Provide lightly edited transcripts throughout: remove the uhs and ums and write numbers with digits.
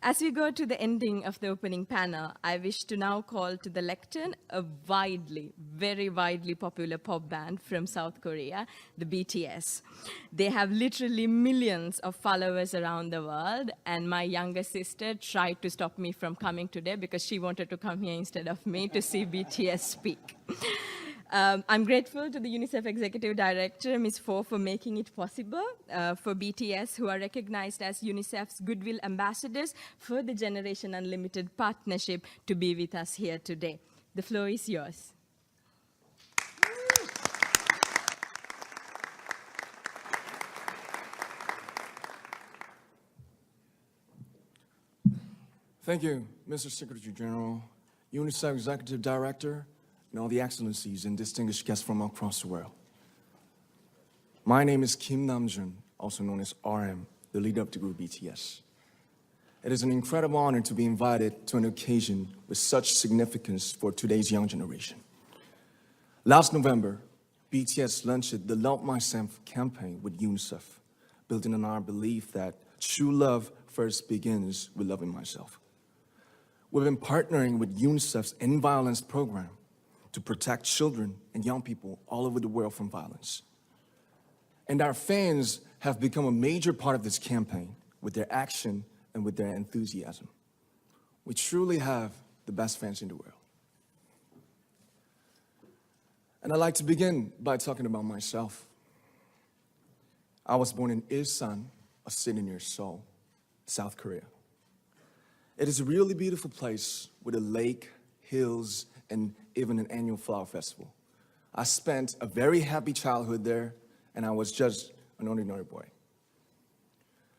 As we go to the ending of the opening panel, I wish to now call to the lectern a very widely popular pop band from South Korea, the BTS. They have literally millions of followers around the world, and my younger sister tried to stop me from coming today because she wanted to come here instead of me to see BTS speak. I'm grateful to the UNICEF Executive Director, Ms. Fo, for making it possible for BTS, who are recognized as UNICEF's Goodwill Ambassadors for the Generation Unlimited partnership, to be with us here today. The floor is yours. Thank you, Mr. Secretary General, UNICEF Executive Director, and all the excellencies and distinguished guests from across the world. My name is Kim Namjoon, also known as RM, the leader of the group BTS. It is an incredible honor to be invited to an occasion with such significance for today's young generation. Last November, BTS launched the Love Myself campaign with UNICEF, building on our belief that true love first begins with loving myself. We've been partnering with UNICEF's End Violence program to protect children and young people all over the world from violence. And our fans have become a major part of this campaign with their action and with their enthusiasm. We truly have the best fans in the world. And I'd like to begin by talking about myself. I was born in Ilsan, a city near Seoul, South Korea. It is a really beautiful place with a lake, hills, and even an annual flower festival. I spent a very happy childhood there, and I was just an ordinary boy.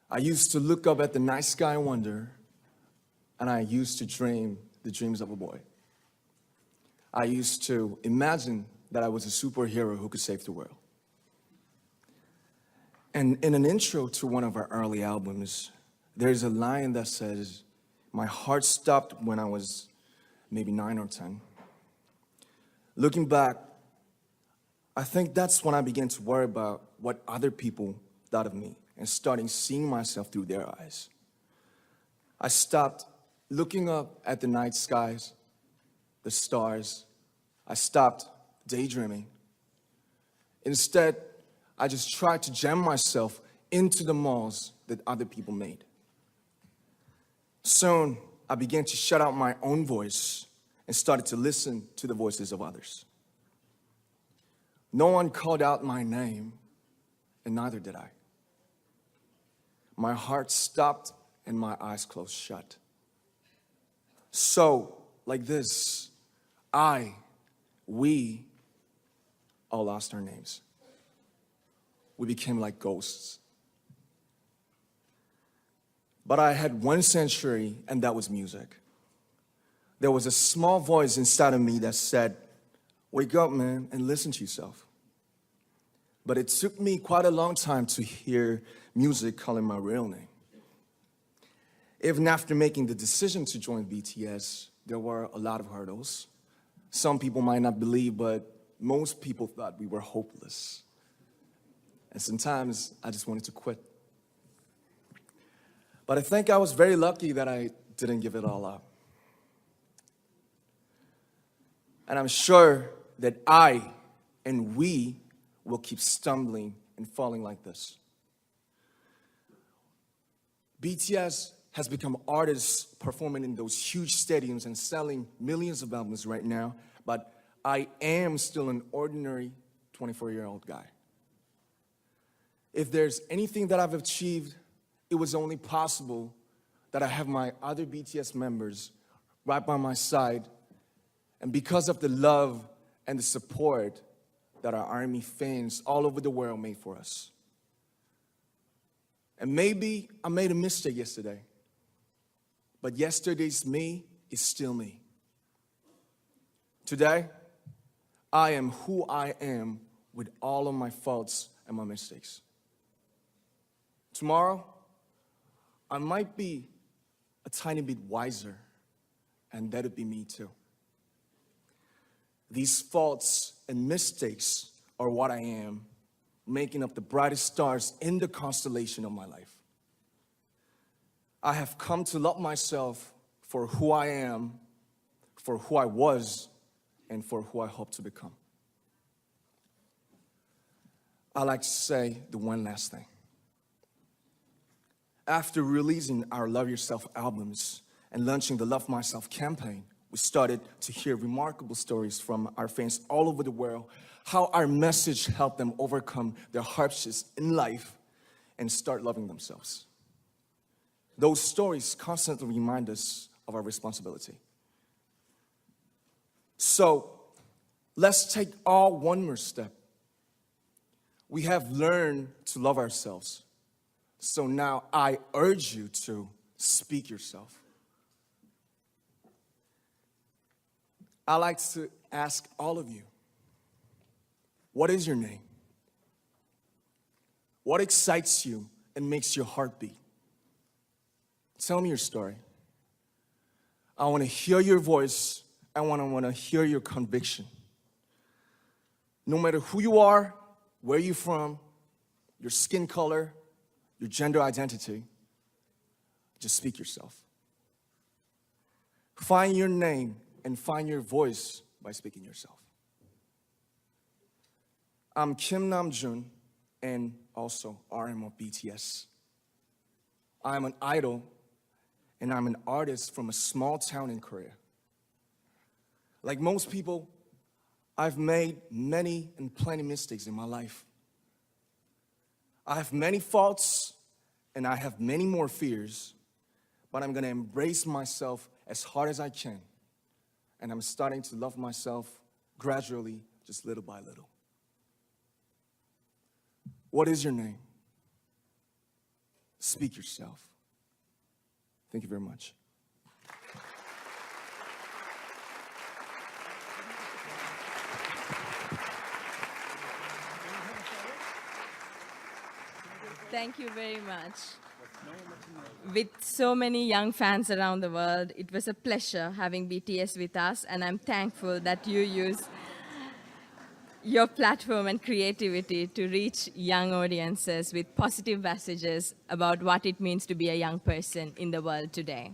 I used to look up at the night sky and wonder, and I used to dream the dreams of a boy. I used to imagine that I was a superhero who could save the world. And in an intro to one of our early albums, there's a line that says, "My heart stopped when I was maybe 9 or 10. Looking back, I think that's when I began to worry about what other people thought of me and starting seeing myself through their eyes. I stopped looking up at the night skies, the stars. I stopped daydreaming. Instead, I just tried to jam myself into the malls that other people made. Soon, I began to shut out my own voice and started to listen to the voices of others. No one called out my name, and neither did I. My heart stopped and my eyes closed shut. So, like this, we all lost our names. We became like ghosts. But I had one sanctuary, and that was music. There was a small voice inside of me that said, "Wake up, man, and listen to yourself." But it took me quite a long time to hear music calling my real name. Even after making the decision to join BTS, there were a lot of hurdles. Some people might not believe, but most people thought we were hopeless. And sometimes I just wanted to quit. But I think I was very lucky that I didn't give it all up. And I'm sure that I and we will keep stumbling and falling like this. BTS has become artists performing in those huge stadiums and selling millions of albums right now, but I am still an ordinary 24-year-old guy. If there's anything that I've achieved, it was only possible that I have my other BTS members right by my side, and because of the love and the support that our ARMY fans all over the world made for us. And maybe I made a mistake yesterday, but yesterday's me is still me. Today, I am who I am with all of my faults and my mistakes. Tomorrow, I might be a tiny bit wiser, and that'd be me too. These faults and mistakes are what I am, making up the brightest stars in the constellation of my life. I have come to love myself for who I am, for who I was, and for who I hope to become. I like to say the one last thing. After releasing our Love Yourself albums and launching the Love Myself campaign, we started to hear remarkable stories from our fans all over the world, how our message helped them overcome their hardships in life and start loving themselves. Those stories constantly remind us of our responsibility. So let's take all one more step. We have learned to love ourselves. So now I urge you to speak yourself. I like to ask all of you, what is your name? What excites you and makes your heart beat? Tell me your story. I want to hear your voice. I want to hear your conviction. No matter who you are, where you're from, your skin color, your gender identity, just speak yourself. Find your name and find your voice by speaking yourself. I'm Kim Namjoon and also RM of BTS. I'm an idol and I'm an artist from a small town in Korea. Like most people, I've made many and plenty mistakes in my life. I have many faults and I have many more fears, but I'm gonna embrace myself as hard as I can. And I'm starting to love myself gradually, just little by little. What is your name? Speak yourself. Thank you very much. Thank you very much. With so many young fans around the world, it was a pleasure having BTS with us, and I'm thankful that you use your platform and creativity to reach young audiences with positive messages about what it means to be a young person in the world today.